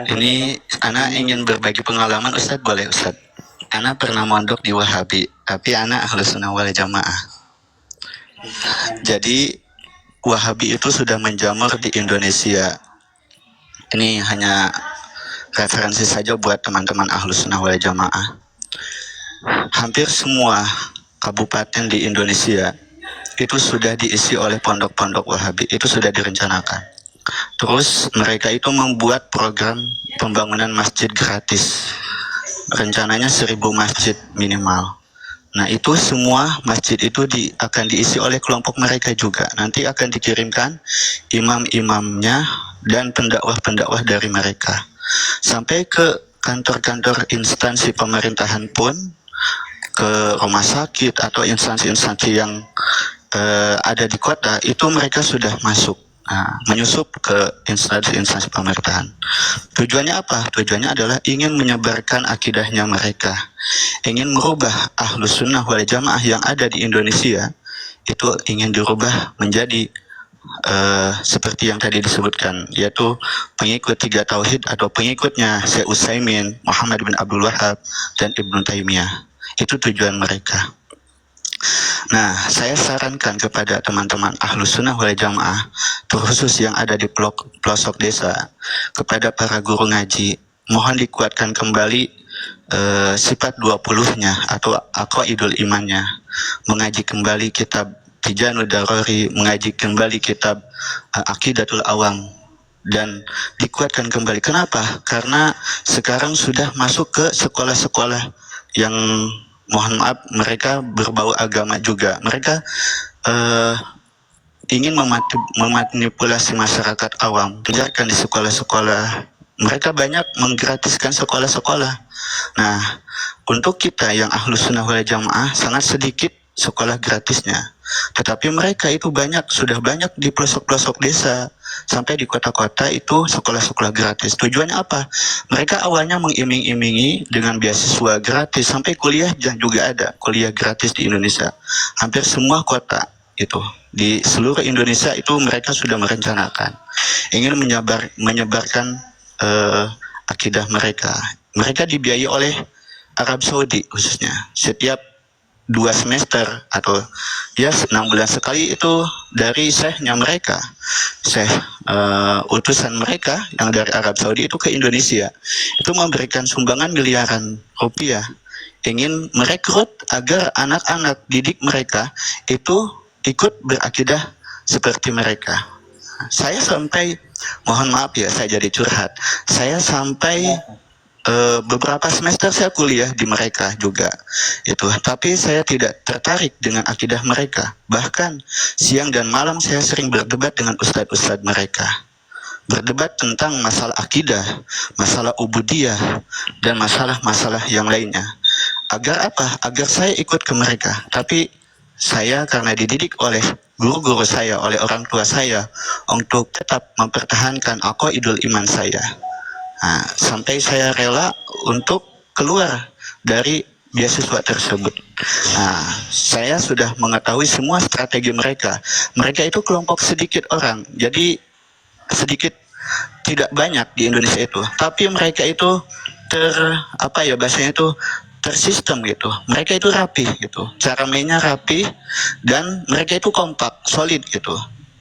Ini anak ingin berbagi pengalaman, Ustadz, boleh Ustadz? Anak pernah mondok di Wahabi, tapi anak Ahlus Sunnah wal Jamaah. Jadi Wahabi itu sudah menjamur di Indonesia. Ini hanya referensi saja buat teman-teman Ahlus Sunnah wal Jamaah. Hampir semua kabupaten di Indonesia itu sudah diisi oleh pondok-pondok Wahabi, itu sudah direncanakan. Terus mereka itu membuat program pembangunan masjid gratis. Rencananya 1000 masjid minimal. Nah, itu semua masjid itu akan diisi oleh kelompok mereka juga. Nanti akan dikirimkan imam-imamnya dan pendakwah-pendakwah dari mereka. Sampai ke kantor-kantor instansi pemerintahan pun, ke rumah sakit atau instansi-instansi yang ada di kota, itu mereka sudah masuk. Nah, menyusup ke instansi-instansi pemerintahan. Tujuannya apa? Tujuannya adalah ingin menyebarkan akidahnya mereka, ingin merubah Ahlus Sunnah wal Jamaah yang ada di Indonesia itu ingin dirubah menjadi seperti yang tadi disebutkan, yaitu pengikut 3 tauhid atau pengikutnya Syekh Utsaimin, Muhammad bin Abdul Wahab, dan Ibnu Taimiyah. Itu tujuan mereka. Nah, saya sarankan kepada teman-teman Ahlus Sunnah wal Jamaah, terkhusus yang ada di pelosok desa, kepada para guru ngaji, mohon dikuatkan kembali sifat 20-nya atau aqaidul imannya, mengaji kembali kitab Tijanud Darori, mengaji kembali kitab Aqidatul Awam, dan dikuatkan kembali. Kenapa? Karena sekarang sudah masuk ke sekolah-sekolah yang mohon maaf mereka berbau agama juga. Mereka ingin memanipulasi masyarakat awam, mengajarkan di sekolah-sekolah. Mereka banyak menggratiskan sekolah-sekolah. Nah, untuk kita yang Ahlus Sunnah wal Jamaah sangat sedikit sekolah gratisnya. Tetapi mereka itu sudah banyak di pelosok-pelosok desa, sampai di kota-kota itu sekolah-sekolah gratis. Tujuannya apa? Mereka awalnya mengiming-imingi dengan beasiswa gratis, sampai kuliah juga ada, kuliah gratis di Indonesia. Hampir semua kota itu di seluruh Indonesia itu mereka sudah merencanakan ingin menyebarkan akidah mereka. Mereka dibiayai oleh Arab Saudi khususnya. Setiap 2 semester atau ya 6 bulan sekali itu dari syekhnya mereka, syekh utusan mereka yang dari Arab Saudi itu ke Indonesia, itu memberikan sumbangan miliaran rupiah, ingin merekrut agar anak-anak didik mereka itu ikut berakidah seperti mereka. Saya sampai, mohon maaf ya saya jadi curhat, saya sampai beberapa semester saya kuliah di mereka juga itu, tapi saya tidak tertarik dengan akidah mereka. Bahkan siang dan malam saya sering berdebat dengan ustadz-ustadz mereka, berdebat tentang masalah akidah, masalah ubudiyah, dan masalah-masalah yang lainnya. Agar apa? Agar saya ikut ke mereka. Tapi saya karena dididik oleh guru-guru saya, oleh orang tua saya, untuk tetap mempertahankan aqaidul iman saya. Nah, sampai saya rela untuk keluar dari beasiswa tersebut. Nah, saya sudah mengetahui semua strategi mereka. Mereka itu kelompok sedikit orang, jadi sedikit, tidak banyak di Indonesia itu. Tapi mereka itu bahasanya itu tersistem gitu. Mereka itu rapi gitu. Cara mainnya rapi dan mereka itu kompak, solid gitu.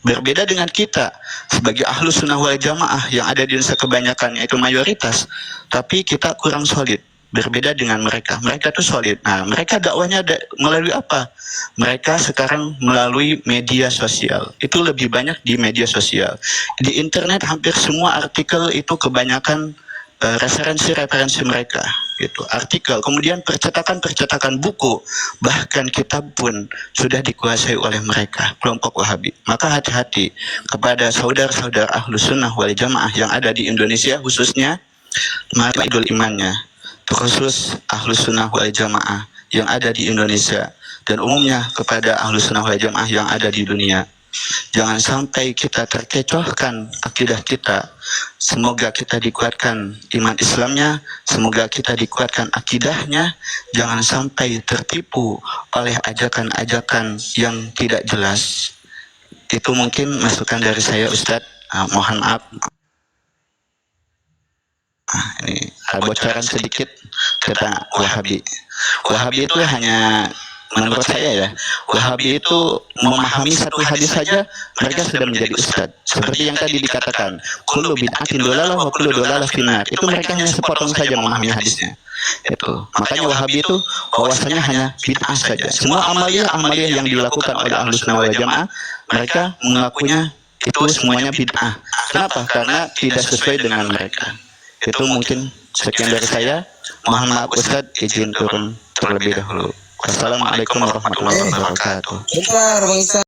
Berbeda dengan kita sebagai Ahlus Sunnah wal Jamaah yang ada di Indonesia kebanyakan yaitu mayoritas, tapi kita kurang solid. Berbeda dengan mereka. Mereka itu solid. Nah, mereka dakwahnya melalui apa? Mereka sekarang melalui media sosial. Itu lebih banyak di media sosial. Di internet hampir semua artikel itu kebanyakan referensi-referensi mereka gitu, artikel, kemudian percetakan buku, bahkan kitab pun sudah dikuasai oleh mereka, kelompok Wahabi. Maka hati-hati kepada saudara-saudara Ahlus Sunnah wal Jamaah yang ada di Indonesia khususnya, mari idul imannya, terkhusus Ahlus Sunnah wal Jamaah yang ada di Indonesia dan umumnya kepada Ahlus Sunnah wal Jamaah yang ada di dunia. Jangan sampai kita terkecohkan akidah kita. Semoga kita dikuatkan iman Islamnya, semoga kita dikuatkan akidahnya. Jangan sampai tertipu oleh ajakan-ajakan yang tidak jelas. Itu mungkin masukan dari saya, Ustadz. Mohon maaf. ini bocoran sedikit tentang Wahabi. Wahabi itu hanya, menurut saya ya, Wahabi itu memahami satu hadis saja mereka sudah menjadi ustadz. Seperti yang tadi dikatakan, kullu bid'atin dolalah wa kullu dolalah finnar. Itu mereka hanya sepotong saja memahami hadisnya. Itu. Makanya Wahabi itu bahwasanya hanya bid'ah saja. Semua amalia yang dilakukan oleh Ahlus Sunnah wal Jamaah, mereka mengakunya itu semuanya bid'ah. Kenapa? Karena tidak sesuai dengan mereka. Itu mungkin sekian dari saya. Mohon maaf Ustadz, izin turun terlebih dahulu. Wassalamualaikum warahmatullahi wabarakatuh. Bentar, Bang Isa.